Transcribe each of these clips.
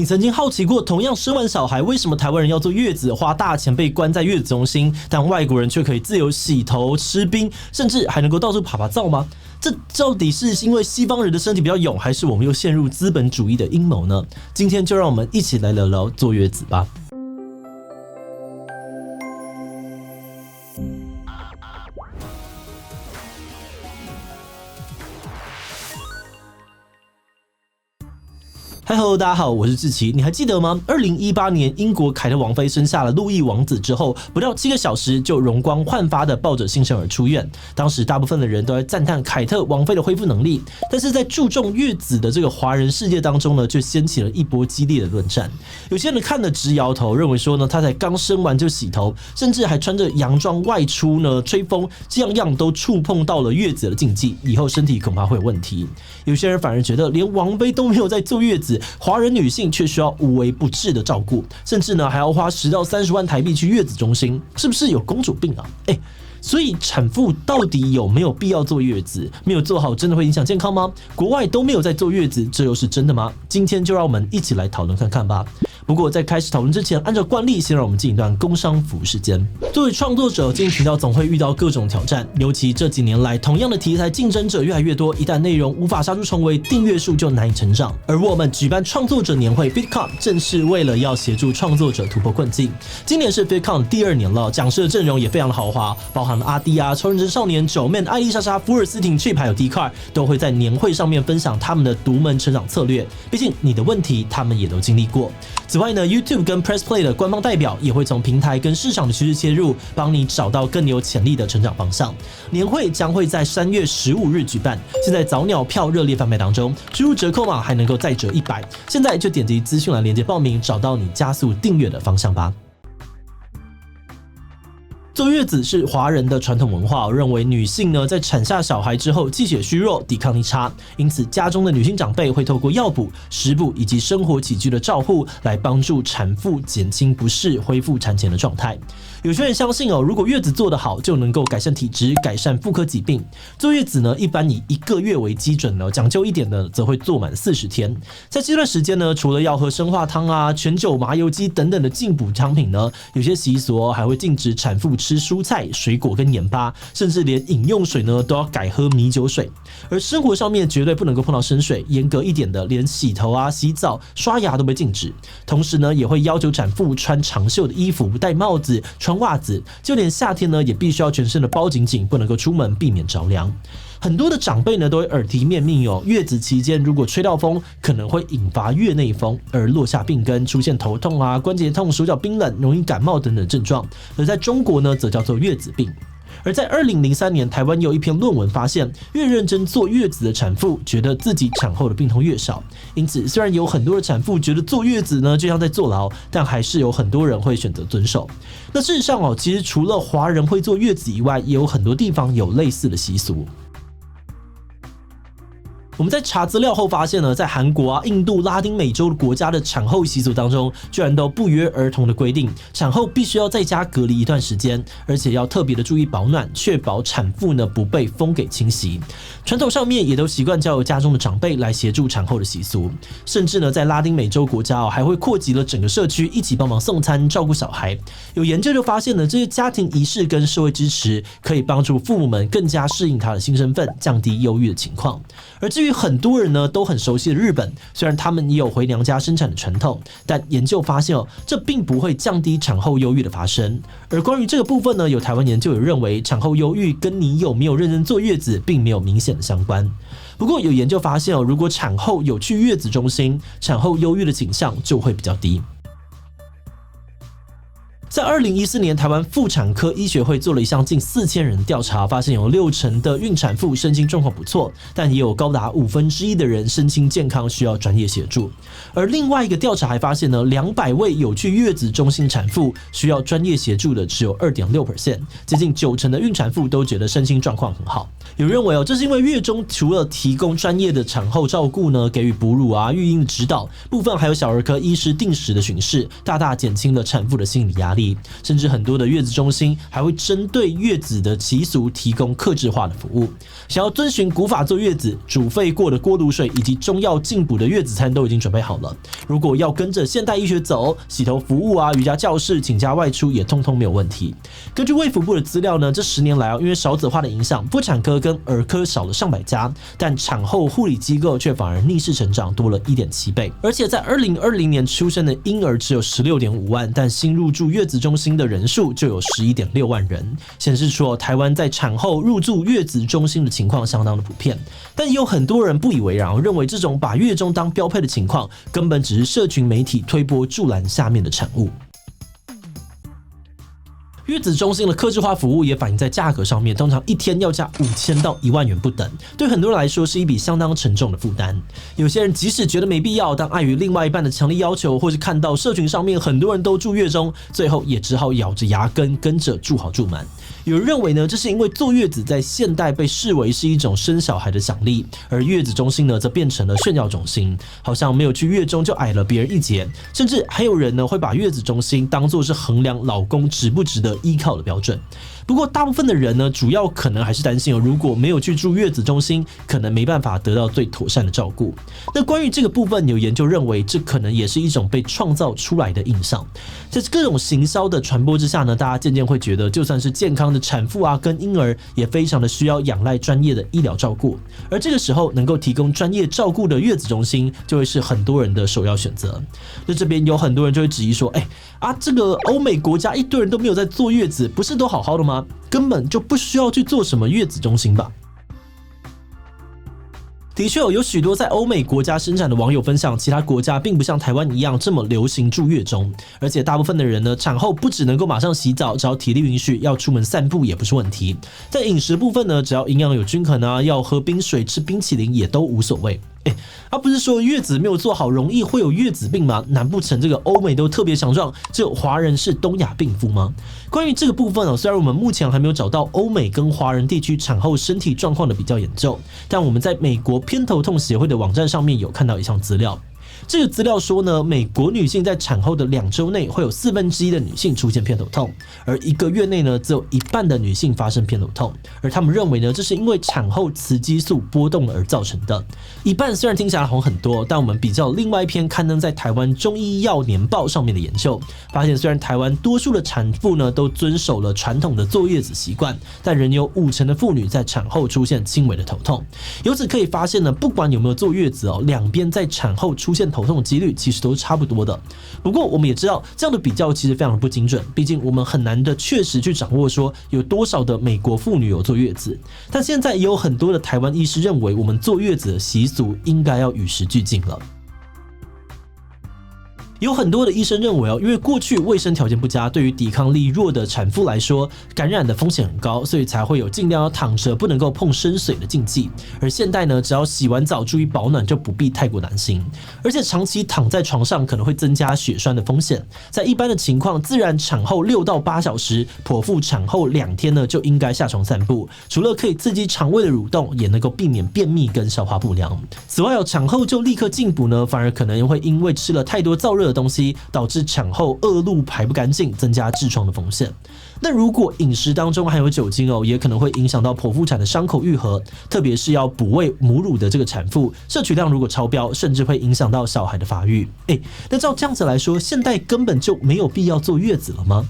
你曾经好奇过，同样生完小孩，为什么台湾人要坐月子，花大钱被关在月子中心，但外国人却可以自由洗头、吃冰，甚至还能够到处爬爬灶吗？这到底是因为西方人的身体比较勇，还是我们又陷入资本主义的阴谋呢？今天就让我们一起来聊聊坐月子吧。Hello， 大家好，我是志祺。你还记得吗？2018年，英国凯特王妃生下了路易王子之后，不到7个小时就容光焕发的抱着新生儿出院。当时大部分的人都在赞叹凯特王妃的恢复能力，但是在注重月子的这个华人世界当中呢，却掀起了一波激烈的论战。有些人看了直摇头，认为说呢，她才刚生完就洗头，甚至还穿着洋装外出呢，吹风，样样都触碰到了月子的禁忌，以后身体恐怕会有问题。有些人反而觉得，连王妃都没有在坐月子，华人女性却需要无微不至的照顾，甚至呢还要花10到30万台币去月子中心，是不是有公主病啊？所以产妇到底有没有必要坐月子？没有做好真的会影响健康吗？国外都没有在坐月子，这又是真的吗？今天就让我们一起来讨论看看吧。不过在开始讨论之前，按照惯例，先让我们进一段工商服务时间。作为创作者，经营频道总会遇到各种挑战，尤其这几年来，同样的题材竞争者越来越多，一旦内容无法杀出重围，订阅数就难以成长。而我们举办创作者年会 VidCon， 正是为了要协助创作者突破困境。今年是 VidCon 第2年了，讲师的阵容也非常的豪华，包含了阿迪啊、超认真少年、9man、艾丽莎莎、福尔斯汀、Chip 还有 D-Car 都会在年会上面分享他们的独门成长策略。毕竟你的问题，他们也都经历过。此外呢 ，YouTube 跟 Press Play 的官方代表也会从平台跟市场的趋势切入，帮你找到更有潜力的成长方向。年会将会在3月15日举办，现在早鸟票热烈贩卖当中，输入折扣码还能够再折100。现在就点击资讯栏连结报名，找到你加速订阅的方向吧。坐月子是华人的传统文化，认为女性呢在产下小孩之后气血虚弱，抵抗力差，因此家中的女性长辈会透过药补、食补以及生活起居的照护来帮助产妇减轻不适，恢复产前的状态。有些人相信如果月子做得好，就能够改善体质、改善妇科疾病。坐月子呢，一般以1个月为基准呢，讲究一点呢，则会做满40天。在这段时间呢，除了要喝生化汤啊、全酒、麻油鸡等等的进补汤品呢，有些习俗还会禁止产妇吃蔬菜、水果跟盐巴，甚至连饮用水呢都要改喝米酒水。而生活上面绝对不能够碰到生水，严格一点的，连洗头啊、洗澡、刷牙都被禁止。同时呢，也会要求产妇穿长袖的衣服、戴帽子、穿袜子，就连夏天呢，也必须要全身的包紧紧，不能够出门，避免着凉。很多的长辈呢都会耳提面命月子期间如果吹到风，可能会引发月内风，而落下病根，出现头痛啊、关节痛、手脚冰冷、容易感冒等等症状。而在中国呢，则叫做月子病。而在2003年，台湾有一篇论文发现，越认真坐月子的产妇，觉得自己产后的病痛越少。因此，虽然有很多的产妇觉得坐月子呢就像在坐牢，但还是有很多人会选择遵守。那事实上其实除了华人会坐月子以外，也有很多地方有类似的习俗。我们在查资料后发现呢，在韩国啊、印度、拉丁美洲的国家的产后习俗当中，居然都不约而同的规定，产后必须要在家隔离一段时间，而且要特别的注意保暖，确保产妇呢不被风给侵袭。传统上面也都习惯交由家中的长辈来协助产后的习俗，甚至呢在拉丁美洲国家还会扩及了整个社区一起帮忙送餐、照顾小孩。有研究就发现呢，这些家庭仪式跟社会支持可以帮助父母们更加适应他的新身份，降低忧郁的情况。而至于很多人呢都很熟悉的日本，虽然他们也有回娘家生产的传统，但研究发现这并不会降低产后忧郁的发生。而关于这个部分呢，有台湾研究也认为，产后忧郁跟你有没有认真坐月子并没有明显的相关。不过有研究发现如果产后有去月子中心，产后忧郁的倾向就会比较低。在2014年，台湾妇产科医学会做了一项近4000人调查，发现有60%的孕产妇身心状况不错，但也有高达1/5的人身心健康需要专业协助。而另外一个调查还发现呢，200位有去月子中心产妇需要专业协助的只有2.6%，接近90%的孕产妇都觉得身心状况很好。有认为这是因为月中除了提供专业的产后照顾呢，给予哺乳啊、育婴的指导，部分还有小儿科医师定时的巡视，大大减轻了产妇的心理压力。甚至很多的月子中心还会针对月子的习俗提供客制化的服务。想要遵循古法坐月子，煮沸过的锅卤水以及中药进补的月子餐都已经准备好了。如果要跟着现代医学走，洗头服务啊、瑜伽教室、请假外出也通通没有问题。根据卫福部的资料呢，这10年来因为少子化的影响，妇产科跟儿科少了上百家，但产后护理机构却反而逆势成长，多了1.7倍。而且在2020年出生的婴儿只有16.5万，但新入住月子中心的人数就有11.6万人，显示出台湾在产后入住月子中心的情况相当的普遍。但也有很多人不以为然，认为这种把月中当标配的情况，根本只是社群媒体推波助澜下面的产物。月子中心的客制化服务也反映在价格上面，通常一天要价5000到1万元不等，对很多人来说是一笔相当沉重的负担。有些人即使觉得没必要，但碍于另外一半的强力要求，或是看到社群上面很多人都住月中，最后也只好咬着牙根跟着住好住满。有人认为呢，这是因为坐月子在现代被视为是一种生小孩的奖励，而月子中心呢则变成了炫耀中心，好像没有去月中就矮了别人一截。甚至还有人呢会把月子中心当作是衡量老公值不值得依靠的标准。不过大部分的人呢，主要可能还是担心如果没有去住月子中心，可能没办法得到最妥善的照顾。那关于这个部分，有研究认为，这可能也是一种被创造出来的印象。在各种行销的传播之下呢，大家渐渐会觉得，就算是健康的产妇啊跟婴儿，也非常的需要仰赖专业的医疗照顾。而这个时候，能够提供专业照顾的月子中心，就会是很多人的首要选择。那这边有很多人就会质疑说，这个欧美国家一堆人都没有在坐月子，不是都好好的吗？根本就不需要去做什么月子中心吧。的确有许多在欧美国家生产的网友分享，其他国家并不像台湾一样这么流行住月中，而且大部分的人呢，产后不只能够马上洗澡，只要体力允许，要出门散步也不是问题。在饮食部分呢，只要营养有均衡啊，要喝冰水、吃冰淇淋也都无所谓。不是说月子没有做好容易会有月子病吗？难不成这个欧美都特别强壮，只有华人是东亚病夫吗？关于这个部分虽然我们目前还没有找到欧美跟华人地区产后身体状况的比较研究，但我们在美国偏头痛协会的网站上面有看到一项资料。这个资料说呢，美国女性在产后的2周内会有1/4的女性出现偏头痛，而1个月内呢，只有1半的女性发生偏头痛。而他们认为呢，这是因为产后雌激素波动而造成的。1半虽然听起来好很多，但我们比较另外一篇刊登在台湾中医药年报上面的研究，发现虽然台湾多数的产妇呢都遵守了传统的坐月子习惯，但仍有50%的妇女在产后出现轻微的头痛。由此可以发现呢，不管有没有坐月子两边在产后出现头痛的几率其实都是差不多的。不过我们也知道，这样的比较其实非常的不精准，毕竟我们很难的确实去掌握说有多少的美国妇女有坐月子。但现在也有很多的台湾医师认为，我们坐月子的习俗应该要与时俱进了。有很多的医生认为因为过去卫生条件不佳，对于抵抗力弱的产妇来说，感染的风险很高，所以才会有尽量要躺着不能够碰生水的禁忌。而现代呢，只要洗完澡注意保暖，就不必太过担心。而且长期躺在床上可能会增加血栓的风险。在一般的情况，自然产后6到8小时，剖腹产后2天呢，就应该下床散步。除了可以刺激肠胃的蠕动，也能够避免便秘跟消化不良。此外产后就立刻进补呢，反而可能会因为吃了太多燥热的东西，导致产后恶露排不干净，增加痔疮的风险。那如果饮食当中含有酒精也可能会影响到剖腹产的伤口愈合，特别是要哺喂母乳的这个产妇，摄取量如果超标，甚至会影响到小孩的发育。那照这样子来说，现代根本就没有必要坐月子了吗？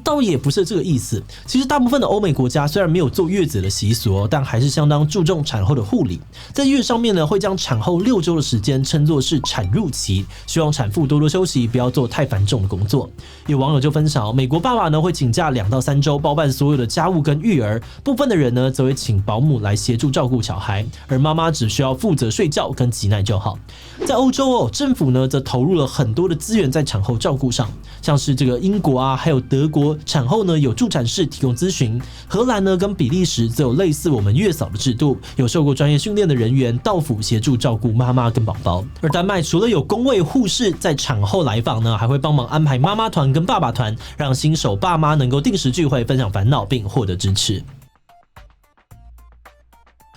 倒也不是这个意思。其实大部分的欧美国家虽然没有坐月子的习俗，但还是相当注重产后的护理。在月上面呢，会将产后6周的时间称作是产褥期，希望产妇多多休息，不要做太繁重的工作。有网友就分享，美国爸爸呢会请假2到3周，包办所有的家务跟育儿，部分的人呢则会请保姆来协助照顾小孩，而妈妈只需要负责睡觉跟挤奶就好。在欧洲政府呢则投入了很多的资源在产后照顾上，像是这个英国啊，还有德国产后呢有助产士提供咨询，荷兰呢跟比利时则有类似我们月嫂的制度，有受过专业训练的人员到府协助照顾妈妈跟宝宝。而丹麦除了有公卫护士在产后来访呢，还会帮忙安排妈妈团跟爸爸团，让新手爸妈能够定时聚会，分享烦恼并获得支持。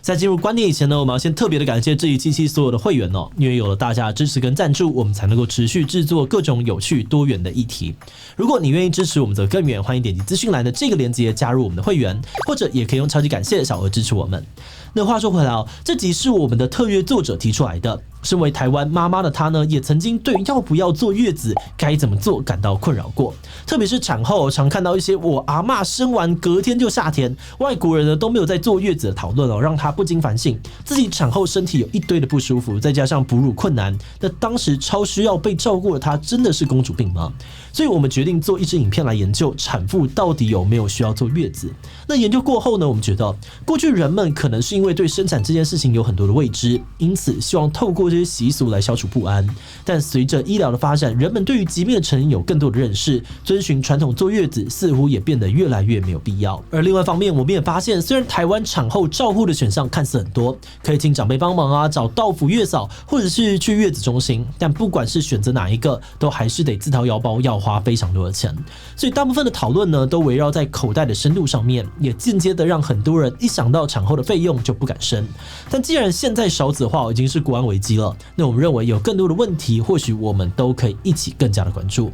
在进入观点以前呢，我们要先特别的感谢这一期所有的会员哦，因为有了大家的支持跟赞助，我们才能够持续制作各种有趣多元的议题。如果你愿意支持我们走更远，欢迎点击资讯栏的这个连结加入我们的会员，或者也可以用超级感谢小额支持我们。那话说回来哦，这集是我们的特约作者提出来的。身为台湾妈妈的她呢，也曾经对要不要坐月子、该怎么做感到困扰过。特别是产后，常看到一些我阿嬷生完隔天就下田，外国人呢都没有在坐月子的讨论哦，让她不禁反省自己产后身体有一堆的不舒服，再加上哺乳困难，那当时超需要被照顾的她，真的是公主病吗？所以我们决定做一支影片来研究产妇到底有没有需要坐月子。那研究过后呢，我们觉得过去人们可能是因为对生产这件事情有很多的未知，因此希望透过这些习俗来消除不安。但随着医疗的发展，人们对于疾病的成因有更多的认识，遵循传统坐月子似乎也变得越来越没有必要。而另外一方面，我们也发现，虽然台湾产后照护的选项看似很多，可以请长辈帮忙啊，找到府月嫂，或者是去月子中心，但不管是选择哪一个，都还是得自掏腰包，要花非常多的钱。所以大部分的讨论呢，都围绕在口袋的深度上面，也间接的让很多人一想到产后的费用就不敢生。但既然现在少子化已经是国安危机了，那我们认为有更多的问题，或许我们都可以一起更加的关注。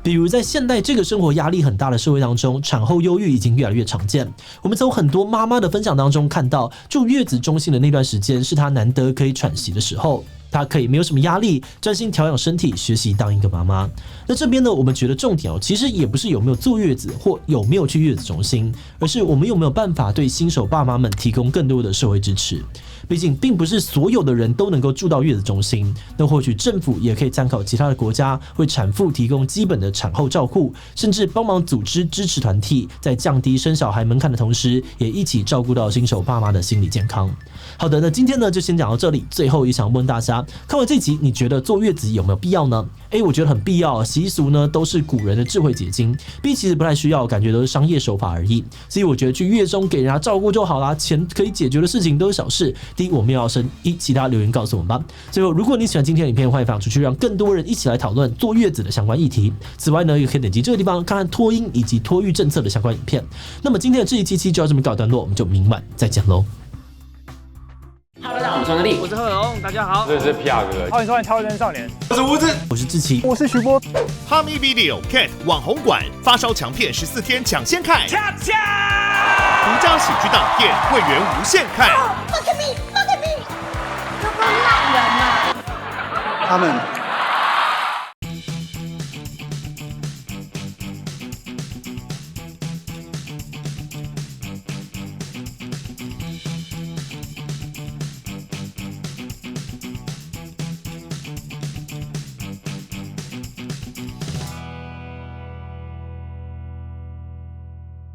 比如在现代这个生活压力很大的社会当中，产后忧郁已经越来越常见。我们从很多妈妈的分享当中看到，住月子中心的那段时间是她难得可以喘息的时候，她可以没有什么压力，专心调养身体，学习当一个妈妈。那这边呢，我们觉得重点其实也不是有没有坐月子或有没有去月子中心，而是我们有没有办法对新手爸妈们提供更多的社会支持。毕竟并不是所有的人都能够住到月子中心，那或许政府也可以参考其他的国家，为产妇提供基本的产后照顾，甚至帮忙组织支持团体，在降低生小孩门槛的同时，也一起照顾到新手爸妈的心理健康。好的，那今天呢就先讲到这里。最后也想问大家，看完这集，你觉得坐月子有没有必要呢？我觉得很必要。习俗呢都是古人的智慧结晶，B 其实不太需要，感觉都是商业手法而已。所以我觉得去月中给人家照顾就好啦，钱可以解决的事情都是小事。第一，我们要生；一，其他留言告诉我们吧。最后，如果你喜欢今天的影片，欢迎分享出去，让更多人一起来讨论坐月子的相关议题。此外呢，也可以点击这个地方看看托婴以及托育政策的相关影片。那么今天的这一期就要这么告一段落，我们就明晚再见喽。Hello， 大家好，我是张力，我是贺龙，大家好，这是皮亚哥，欢迎收看《超人少年》，我是吴子，我是志奇，我是徐波。哈密 Video Cat 网红馆发烧强片14天抢先看，独家喜剧大片会员无限看。Look at me， 有个烂人啊！他们